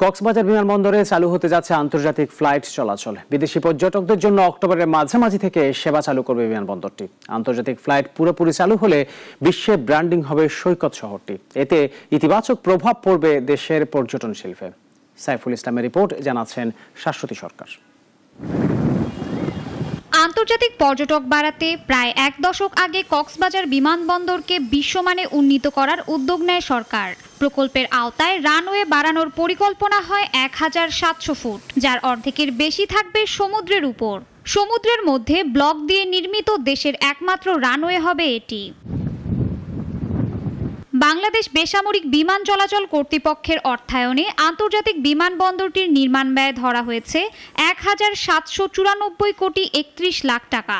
কক্সবাজার বিমানবন্দরে চালু হতে যাচ্ছে আন্তর্জাতিক ফ্লাইট চলাচল। বিদেশি পর্যটকদের জন্য অক্টোবরের মাঝামাঝি থেকে সেবা চালু করবে বিমানবন্দরটি। আন্তর্জাতিক ফ্লাইট পুরোপুরি চালু হলে বিশ্বে ব্র্যান্ডিং হবে সৈকত শহরটি। এতে ইতিবাচক প্রভাব পড়বে দেশের পর্যটন শিল্পে। সাইফুল ইসলামের রিপোর্ট, জানাচ্ছেন শাশ্বতী সরকার। আন্তর্জাতিক পর্যটক বাড়াতে প্রায় এক দশক আগে কক্সবাজার বিমানবন্দরকে বিশ্বমানে উন্নীত করার উদ্যোগ নেয় সরকার। প্রকল্পের আওতায় রানওয়ে বাড়ানোর পরিকল্পনা হয় 1700 ফুট, যার অর্ধেকের বেশি থাকবে সমুদ্রের উপর। সমুদ্রের মধ্যে ব্লক দিয়ে নির্মিত দেশের একমাত্র রানওয়ে হবে এটি। বাংলাদেশ বেসামরিক বিমান চলাচল কর্তৃপক্ষের অর্থায়নে আন্তর্জাতিক বিমানবন্দরটির নির্মাণ ব্যয় ধরা হয়েছে 1794 কোটি 31 লাখ টাকা।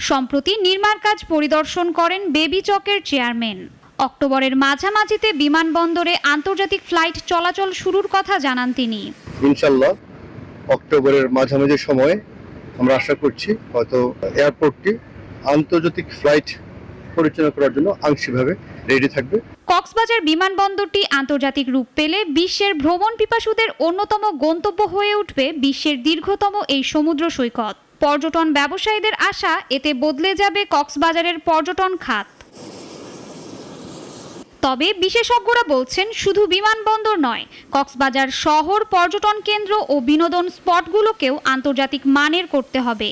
সম্প্রতি নির্মাণ কাজ পরিদর্শন করেন বেবি চকের চেয়ারম্যান। অক্টোবরের মাঝামাঝিতে বিমানবন্দরে আন্তর্জাতিক ফ্লাইট চলাচল শুরুর কথা জানান তিনি। ইনশাআল্লাহ অক্টোবরের মাঝামাঝি সময়ে আমরা আশা করছি হয়তো এয়ারপোর্টটি আন্তর্জাতিক ফ্লাইট পরিচালনা করার জন্য আংশিকভাবে রেডি থাকবে। কক্সবাজার বিমানবন্দরটি আন্তর্জাতিক রূপ পেলে বিশ্বের ভ্রমণ পিপাসুদের অন্যতম গন্তব্য হয়ে উঠবে বিশ্বের দীর্ঘতম এই সমুদ্র সৈকত। পর্যটন ব্যবসায়ীদের আশা, এতে বদলে যাবে কক্সবাজারের পর্যটন খাত। তবে বিশেষজ্ঞরা বলছেন, শুধু বিমানবন্দর নয়, কক্সবাজার শহর, পর্যটন কেন্দ্র ও বিনোদন স্পটগুলোকেও আন্তর্জাতিক মানের করতে হবে,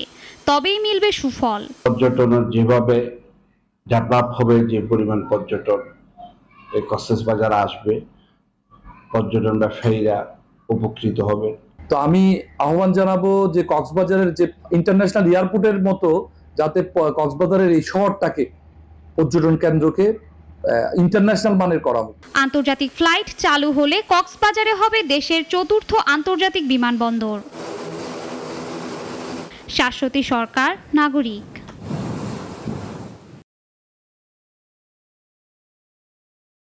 তবেই মিলবে সুফল। পর্যটনের যেভাবে ডেভেলপ হবে, যে পরিমাণ পর্যটন এই কক্সবাজার আসবে, পর্যটন ব্যবসায়ীরা উপকৃত হবে। তো আমি আহ্বান জানাবো যে কক্সবাজারের যে ইন্টারন্যাশনাল এয়ারপোর্টের মতো যাতে কক্সবাজারের এই শহরটাকে, পর্যটন কেন্দ্রকে ইন্টারন্যাশনাল মানের করা হোক। আন্তর্জাতিক ফ্লাইট চালু হলে কক্সবাজারে হবে দেশের চতুর্থ আন্তর্জাতিক বিমানবন্দর। শাশ্বতী সরকার, নাগরিক।